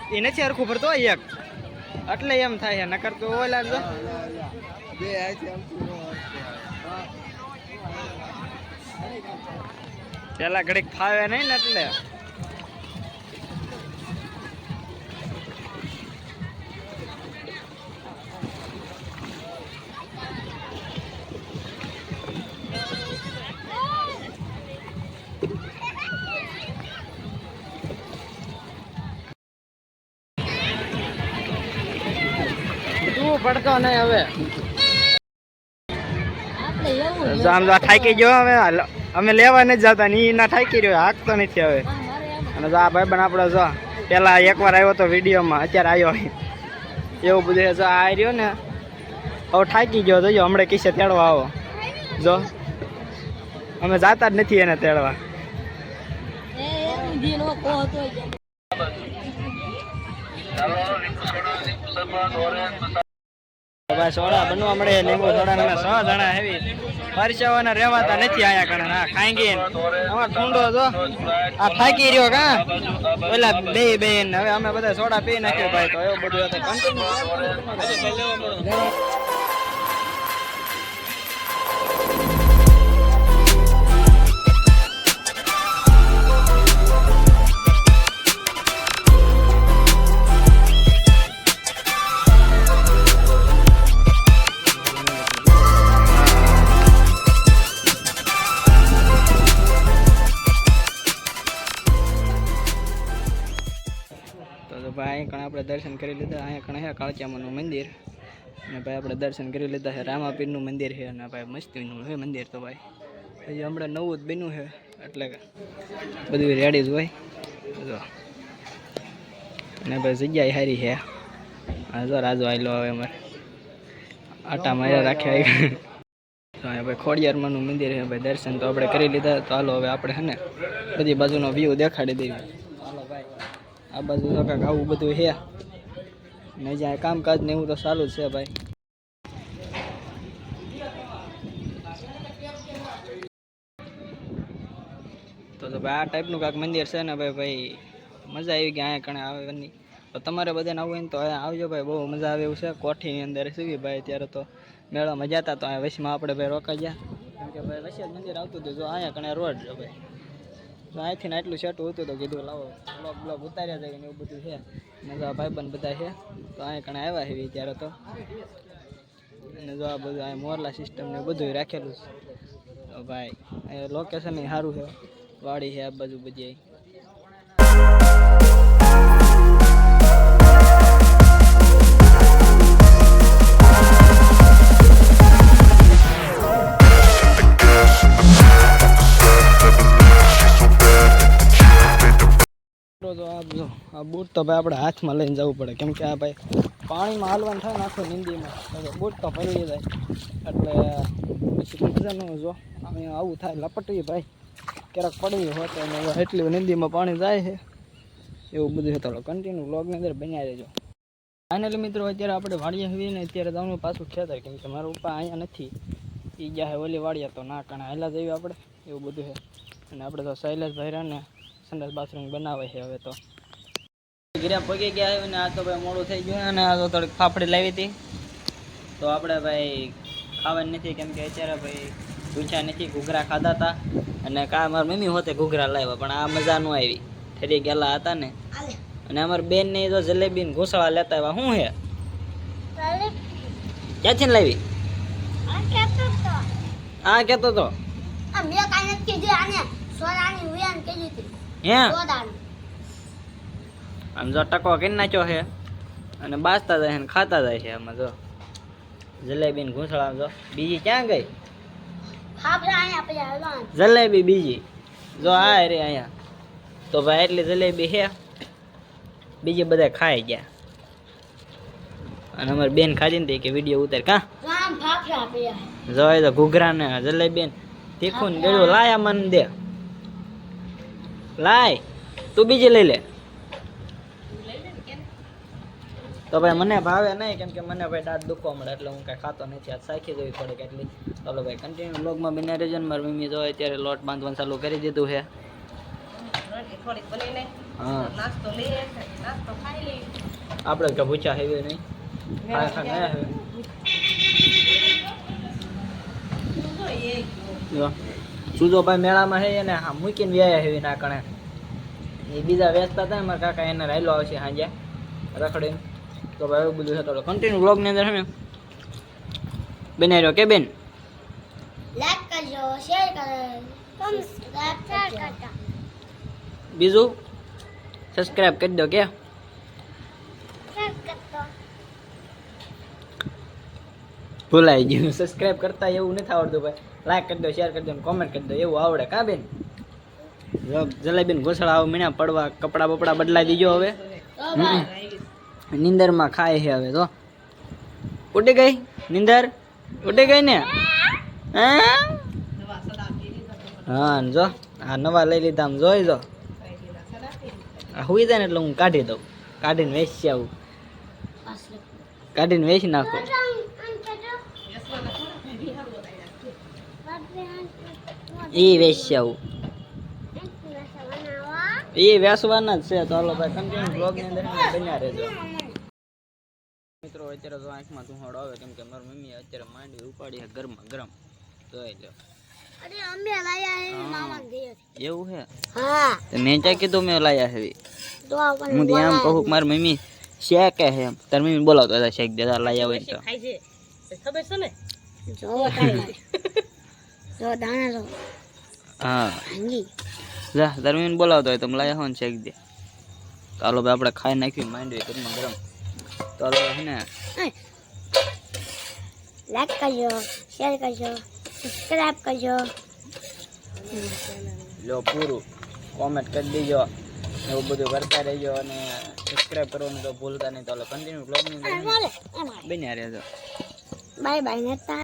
એ નથી હરખું ભરતો એક એટલે એમ થાય નકર તો ઓલા જો પેલા ઘડીક ફાવે નહીં ને એટલે પડતો નહીં હવે થાકી ગયો હવે અમે લેવા નથી જતા ને ના થાકી રહ્યો હાકતો નથી હવે અને આ ભાઈ બન આપડે જો પેલા એકવાર આવ્યો તો વિડીયોમાં અત્યારે આવ્યો એવું બધું જો આ રહ્યો ને હવે થાકી ગયો જોજો હમણાં કિસ્સે તેડવા આવો જો અમે જાતા જ નથી એને તેડવા સોડા બનવા મળે લીંબુ સોડા 6 જણા હેવી પરસેવાના રહેવાતા નથી આયા કણે હા ખાંગી અમાર ઠુંડો જો આ થાકી રહ્યો કા ઓલા બે હવે અમે બધા સોડા પી નાખ્યો ભાઈ તો એવું બધું હતું કન્ટિન્યુ ભાઈ અહીં આપણે દર્શન કરી લીધા અહીંયા કણે છે કાળચામાનું મંદિર અને ભાઈ આપણે દર્શન કરી લીધા છે રામાપીરનું મંદિર છે અને ભાઈ મસ્તીનું છે મંદિર તો ભાઈ હજી હમણાં નવું જ બન્યું છે એટલે બધું રેડી જ હોય જો અને ભાઈ જગ્યાએ સારી છે હા જો રાજુ આવેલો હવે અમારે આટા માર્યા રાખ્યા ભાઈ ખોડિયારમાંનું મંદિર છે ભાઈ દર્શન તો આપણે કરી લીધા તો હાલો હવે આપણે છે ને બધી બાજુનો વ્યૂ દેખાડી દઈએ હાલો ભાઈ આ બાજુ તો કાંઈક આવું બધું છે ને જ્યાં કામકાજ ને એવું તો સારું જ છે ભાઈ તો ભાઈ આ ટાઈપનું કાંઈક મંદિર છે ને ભાઈ મજા આવી ગઈ અહીંયા કણે આવવાની તો તમારે બધાને આવવું હોય ને તો અહીંયા આવજો ભાઈ બહુ મજા આવે એવું છે કોઠીની અંદર સીવી ભાઈ ત્યારે તો મેળામાં જતા તો અહીંયા વચમાં આપણે ભાઈ રોકાઈ ગયા કેમ કે ભાઈ વચ્ચે જ મંદિર આવતું હતું જો અહીંયા કણે રોડ છે ભાઈ તો અહીંથી આટલું સેટું હતું તો કીધું લાવો બ્લોગ ઉતાર્યા જાય ને એવું બધું છે મજા ભાઈબંધ બધા છે તો અહીંયા કણે આવ્યા છે ત્યારે તો અને જો આ બધું અહીંયા મોરલા સિસ્ટમ ને બધું રાખેલું છે તો ભાઈ અહીંયા લોકેશન સારું છે વાડી છે આ બાજુ બધી આ બૂટ તો ભાઈ આપણે હાથમાં લઈને જવું પડે કેમ કે આ ભાઈ પાણીમાં હાલવાનું થાય ને આખું નિંદીમાં બૂટ તો પલળી જાય એટલે પછી મજાનું જો અહીંયા આવું થાય લપટવી ભાઈ ક્યારેક પડવી હોત અને એટલી નિંદીમાં પાણી જાય છે એવું બધું છે તો કન્ટિન્યુ વ્લોગની અંદર બન્યા રહેજો ફાઇનલી મિત્રો અત્યારે આપણે વાડીએ આવીએ ને અત્યારે જવાનું પાછું ખેતર કેમ કે મારા પપ્પા અહીંયા નથી એ ગયા છે ઓલી વાડીએ તો ના કારણે હાલા જઈએ આપણે એવું બધું છે અને આપણે તો શૈલેષભાઈ ને સંડાસ બાથરૂમ બનાવે છે હવે તો ઘરે પગી ગયા આવ્યું ને આ તો ભાઈ મોડું થઈ ગયું અને આ તો થોડીક ફાફડી લાવી હતી તો આપણે ભાઈ ખાવાની નથી કેમ કે અત્યારે ભાઈ પૂછ્યા નથી ઘૂઘરા ખાધા હતા અને કા મારી મમ્મી હોતે ઘૂઘરા લાવ્યા પણ આ મજા ન આવી ઠરી ગયેલા હતા ને અને અમારી બેન ને તો જલેબી ને ઘૂસળા લેતા આવ્યા શું છે ક્યાંથી લાવી આ કેતો તો આમ જો ટકો કરી નાખ્યો છે અને બાજતા જાય છે ને ખાતા જાય છે આમાં જો જલેબી ને ઘૂંસળા જો બીજી ક્યાં ગઈ જલેબી બીજી જો આ રે અહીંયા તો ભાઈ એટલી જલેબી છે બીજી બધા ખાઈ ગયા અને અમારી બેન ખાધી ને કે વિડીયો ઉતાર કા જોઈ તો ઘૂઘરા ને જલેબી તીખું ને ગળ્યું લાયા મને દે લાય તું બીજી લઈ લે તો ભાઈ મને ભાવે નહીં કેમ કે મને ભાઈ દાંત દુખવા મળે એટલે હું કાંઈ ખાતો નથી આજ સાખી જોવી પડે કે એટલી ચાલો ભાઈ કન્ટિન્યુ બ્લોગમાં બિના રહેજો ને મારી મમ્મી જો અત્યારે લોટ બાંધવાનું ચાલુ કરી દીધું છે હા આપણે કે ભૂચા હેવી નહીં સુજો ભાઈ મેળામાં છે એને મૂકીને વ્યાયા હેવી ના કણે એ બીજા વેચતા હતા ને મારા કાકા એને રાયલો આવશે સાંજે રખડીને તો ભાઈ એવું બધું છે તો કન્ટિન્યુ બ્લોગની અંદર છે ને બનાવી રહ્યો કે બેન લાઈક કરજો શેર કરજો સબસ્ક્રાઇબ બીજું સબસ્ક્રાઇબ કરી દો કે ભૂલાઈ ગયું સબસ્ક્રાઇબ કરતા એવું નથી આવડતું ભાઈ લાઈક કરી દો શેર કરી દો કોમેન્ટ કરી દો એવું આવડે કા બેન જલેબીન ઘોસડા આવ મીણા પડવા કપડા બપડા બદલાઈ દીજો હવે નીંદરમાં ખાય છે હવે તો ઉડી ગઈ નીંદર ઉડી ગઈ ને હા જો આ નવા લઈ લીધા આમ જોઈ જો હુઈ જાય ને એટલે હું કાઢી દઉં કાઢીને વેચી આવું કાઢીને વેચી નાખું એ વેચી આવું એ વેચવાના જ છે તો હાલો ભાઈ કન્ટિન્યુ બ્લોગની અંદર બન્યા રહેજો મિત્રો અત્યારે તો આંખમાં ધુમાડો આવે કેમ કે મારી મમ્મી અત્યારે માંડી ઉપાડી છે ગરમા ગરમ જોઈ લો અરે અમે લાયા હે મામા ગયો એવું હે હા તો મેં ક્યાં કીધું મેં લાયા હે તો હું તો એમ કહું કે મારી મમ્મી શેકે હે એમ તાર મમ્મી બોલાવતો હતા શેક દેતા લાયા હોય તો ખાઈ છે ખબર છે ને જો તારી જો દાણા જો હા ભાંગી જા તાર મમ્મી બોલાવતો હોય તો લાયા હોય ને શેક દે ચાલો ભાઈ આપણે ખાઈ નાખ્યું માંડવી ગરમા ગરમ ચાલો હે ને લાઈક કરજો શેર કરજો સબસ્ક્રાઇબ કરજો લો પૂરું કોમેન્ટ કરી દેજો એવું બધું કરતા રહેજો અને સબસ્ક્રાઇબ કરવાનું તો ભૂલતા નહીં તો કન્ટિન્યુ બ્લોગની અંદર બન્યા રહેજો બાય બાય નેતા